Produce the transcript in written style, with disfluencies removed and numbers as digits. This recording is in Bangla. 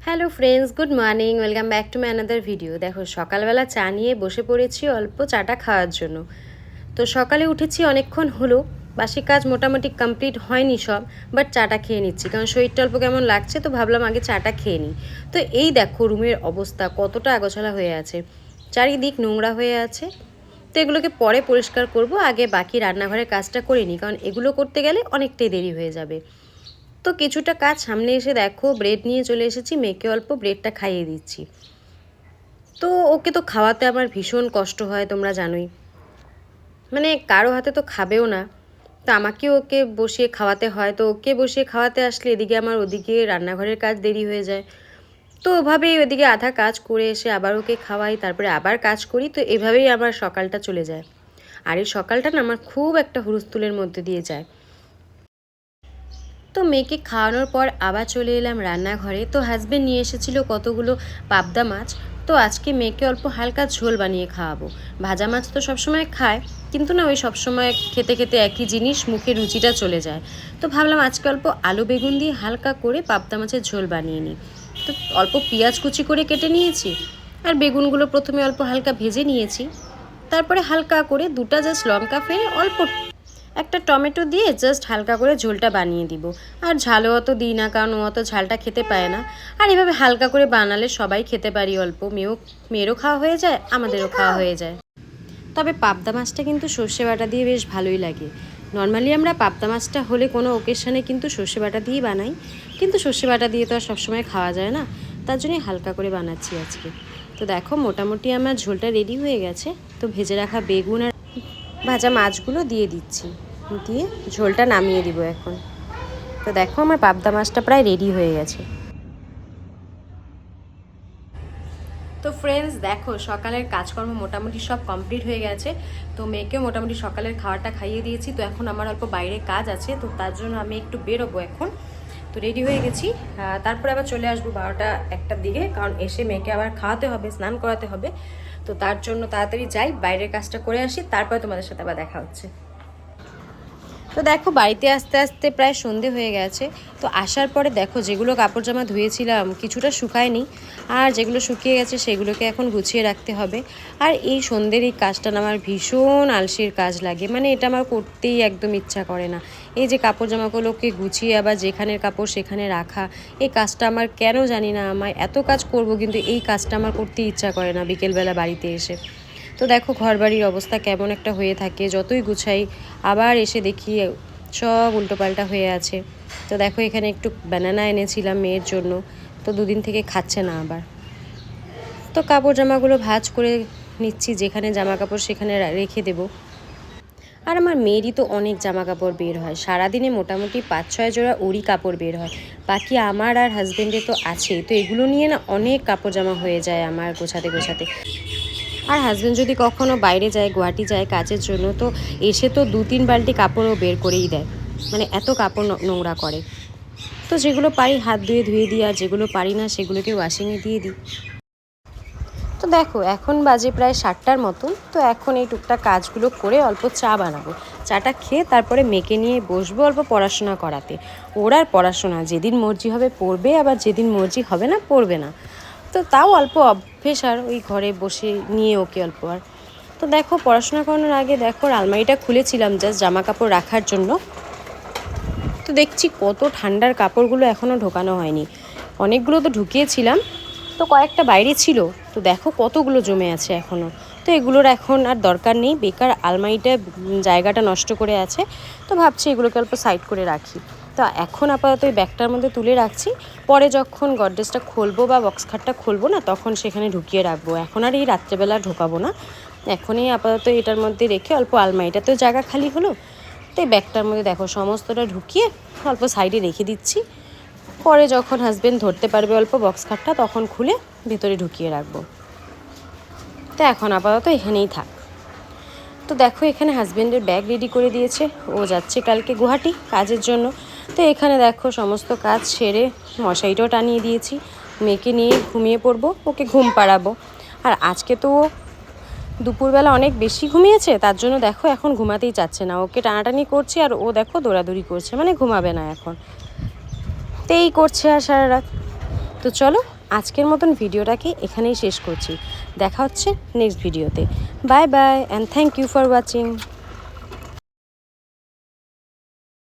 Hello friends, good morning. Welcome back to my another video. দেখো, সকালবেলা চা নিয়ে বসে পড়েছি অল্প চাটা খাওয়ার জন্য। তো সকালে উঠেছি অনেকক্ষণ হলো, বাসি কাজ মোটামুটি কমপ্লিট হয়নি সব, বাট চাটা খেয়ে নিচ্ছি কারণ শরীরটা অল্প কেমন লাগছে, তো ভাবলাম আগে চাটা খেয়ে নিই। তো এই দেখো রুমের অবস্থা কতটা আগোছালা হয়ে আছে, চারিদিক নোংরা হয়ে আছে। তো এগুলোকে পরে পরিষ্কার করব, আগে বাকি রান্নাঘরের কাজটা করে নিই কারণ এগুলো করতে গেলে অনেকটাই দেরি হয়ে যাবে। তো কিছুটা কাজ সামনে এসে দেখো ব্রেড নিয়ে চলে এসেছি, মেয়েকে অল্প ব্রেডটা খাইয়ে দিচ্ছি। তো ওকে তো খাওয়াতে আমার ভীষণ কষ্ট হয়, তোমরা জানোই, মানে কারো হাতে তো খাবেও না, তো আমাকে ওকে বসিয়ে খাওয়াতে হয়। তো ওকে বসিয়ে খাওয়াতে আসলে এদিকে আমার ওদিকে রান্নাঘরের কাজ দেরি হয়ে যায়। তো ওভাবেই ওদিকে আধা কাজ করে এসে আবার ওকে খাওয়াই, তারপরে আবার কাজ করি। তো এভাবেই আমার সকালটা চলে যায়। আর এই সকালটা না আমার খুব একটা হুলস্থুলের মধ্যে দিয়ে যায়। তো মেয়েকে খাওয়ানোর পর আবার চলে এলাম রান্নাঘরে। তো হাজব্যান্ড নিয়ে এসেছিলো কতগুলো পাবদা মাছ। তো আজকে মেয়েকে অল্প হালকা ঝোল বানিয়ে খাওয়াবো। ভাজা মাছ তো সবসময় খায়, কিন্তু না ওই সবসময় খেতে খেতে একই জিনিস, মুখে রুচিটা চলে যায়। তো ভাবলাম আজকে অল্প আলু বেগুন দিয়ে হালকা করে পাবদা মাছের ঝোল বানিয়ে নিই। তো অল্প পেঁয়াজ কুচি করে কেটে নিয়েছি, আর বেগুনগুলো প্রথমে অল্প হালকা ভেজে নিয়েছি। তারপরে হালকা করে দুটা জাস্ট লঙ্কা ফেলে অল্প একটা টমেটো দিয়ে জাস্ট হালকা করে ঝোলটা বানিয়ে দিব। আর ঝালও অত দিই না কারণ ও অত ঝালটা খেতে পায় না। আর এভাবে হালকা করে বানালে সবাই খেতে পারি, অল্প মেয়েরও খাওয়া হয়ে যায়, আমাদেরও খাওয়া হয়ে যায়। তবে পাবদা মাছটা কিন্তু সর্ষে বাটা দিয়ে বেশ ভালোই লাগে। নর্মালি আমরা পাবদা মাছটা হলে কোনো ওকেশনে কিন্তু সর্ষে বাটা দিয়েই বানাই, কিন্তু সর্ষে বাটা দিয়ে তো আর সবসময় খাওয়া যায় না, তার জন্যই হালকা করে বানাচ্ছি আজকে। তো দেখো মোটামুটি আমার ঝোলটা রেডি হয়ে গেছে। তো ভেজে রাখা বেগুন আর ভাজা মাছগুলো দিয়ে দিচ্ছি, দিয়ে ঝোলটা নামিয়ে দিব এখন। তো দেখো আমার পাবদা মাছটা প্রায় রেডি হয়ে গেছে। তো ফ্রেন্ডস দেখো, সকালের কাজকর্ম মোটামুটি সব কমপ্লিট হয়ে গেছে। তো মেয়েকেও মোটামুটি সকালের খাওয়াটা খাইয়ে দিয়েছি। তো এখন আমার অল্প বাইরে কাজ আছে, তো তার জন্য আমি একটু বেরোবো এখন। তো রেডি হয়ে গেছি, তারপরে আবার চলে আসবো 12টা-1টার দিকে, কারণ এসে মেয়েকে আবার খাওয়াতে হবে, স্নান করাতে হবে। তো তার জন্য তাড়াতাড়ি যাই, বাইরের কাজটা করে আসি, তারপরে তোমাদের সাথে আবার দেখা হচ্ছে। তো দেখো বাড়িতে আস্তে আস্তে প্রায় সন্ধে হয়ে গেছে। তো আসার পরে দেখো যেগুলো কাপড় জামা ধুয়েছিলাম কিছুটা শুকায়নি, আর যেগুলো শুকিয়ে গেছে সেগুলোকে এখন গুছিয়ে রাখতে হবে। আর এই সন্ধ্যের এই কাজটা না আমার ভীষণ আলসের কাজ লাগে, মানে এটা আমার করতেই একদম ইচ্ছা করে না। এই যে কাপড় জামাগুলোকে গুছিয়ে আবার যেখানের কাপড় সেখানে রাখা, এই কাজটা আমার কেন জানি না, আমার এত কাজ করব কিন্তু এই কাজটা আমার করতেই ইচ্ছা করে না বিকেলবেলা বাড়িতে এসে। তো দেখো ঘরবাড়ির অবস্থা কেমন একটা হয়ে থাকে, যতই গুছাই আবার এসে দেখি সব উল্টোপাল্টা হয়ে আছে। তো দেখো এখানে একটু ব্যানানা এনেছিলাম মেয়ের জন্য, তো দুদিন থেকে খাচ্ছে না আবার। তো কাপড় জামাগুলো ভাঁজ করে নিচ্ছি, যেখানে জামা কাপড় সেখানে রেখে দেবো। আর আমার মেয়েরই তো অনেক জামা কাপড় বের হয়, সারাদিনে মোটামুটি 5-6 জোড়া ওরই কাপড় বের হয়। বাকি আমার আর হাজব্যান্ডের তো আছেই, তো এগুলো নিয়ে না অনেক কাপড় জামা হয়ে যায় আমার গোছাতে গোছাতে। আর হাজব্যান্ড যদি কখনো বাইরে যায়, গুয়াহাটি যায় কাজের জন্য, তো এসে তো 2-3 বালতি কাপড়ও বের করেই দেয়, মানে এত কাপড় নোংরা করে। তো যেগুলো পারি হাত ধুয়ে ধুয়ে দিই, আর যেগুলো পারি না সেগুলোকে ওয়াশিংয়ে দিয়ে দিই। তো দেখো এখন বাজে প্রায় 7টার মতন। তো এখন এই টুকটাক কাজগুলো করে অল্প চা বানাবো, চাটা খেয়ে তারপরে মেয়েকে নিয়ে বসবো অল্প পড়াশোনা করাতে। ওর আর পড়াশোনা, যেদিন মর্জি হবে পড়বে, আবার যেদিন মর্জি হবে না পড়বে না। তো তাও অল্প অভ্যেস, আর ওই ঘরে বসে নিয়ে ওকে অল্প আর। তো দেখো পড়াশোনা করানোর আগে দেখো আলমারিটা খুলেছিলাম জাস্ট জামা কাপড় রাখার জন্য। তো দেখছি কত ঠান্ডার কাপড়গুলো এখনও ঢোকানো হয়নি, অনেকগুলো তো ঢুকিয়েছিলাম, তো কয়েকটা বাইরে ছিল। তো দেখো কতগুলো জমে আছে এখনও। তো এগুলোর এখন আর দরকার নেই, বেকার আলমারিটা জায়গাটা নষ্ট করে আছে। তো ভাবছি এগুলোকে অল্প সাইড করে রাখি। তো এখন আপাতত এই ব্যাগটার মধ্যে তুলে রাখছি, পরে যখন গডরেজটা খুলবো বা বক্স খাটটা খুলবো না তখন সেখানে ঢুকিয়ে রাখবো। এখন আর এই রাত্রেবেলা ঢোকাবো না, এখনই আপাতত এটার মধ্যে রেখে অল্প আলমারিটাতেও জায়গা খালি হলো। তো এই ব্যাগটার মধ্যে দেখো সমস্তটা ঢুকিয়ে অল্প সাইডে রেখে দিচ্ছি। পরে যখন হাজব্যান্ড ধরতে পারবে অল্প বক্স খাটটা তখন খুলে ভেতরে ঢুকিয়ে রাখবো। তো এখন আপাতত এখানেই থাক। তো দেখো এখানে হাজব্যান্ডের ব্যাগ রেডি করে দিয়েছে, ও যাচ্ছে কালকে গুয়াহাটি কাজের জন্য। তো এখানে দেখো সমস্ত কাজ সেরে মশারিটাও টানিয়ে দিয়েছি, মেয়েকে নিয়ে ঘুমিয়ে পড়বো, ওকে ঘুম পাড়াবো। আর আজকে তো দুপুরবেলা অনেক বেশি ঘুমিয়েছে, তার জন্য দেখো এখন ঘুমাতেই চাচ্ছে না, ওকে টানাটানি করছে আর ও দেখো দৌড়াদৌড়ি করছে, মানে ঘুমাবে না এখন। তো এই করছে আর সারা রাত। তো চলো আজকের মতন ভিডিওটাকে এখানেই শেষ করছি। দেখা হচ্ছে নেক্সট ভিডিওতে। Bye bye and thank you for watching.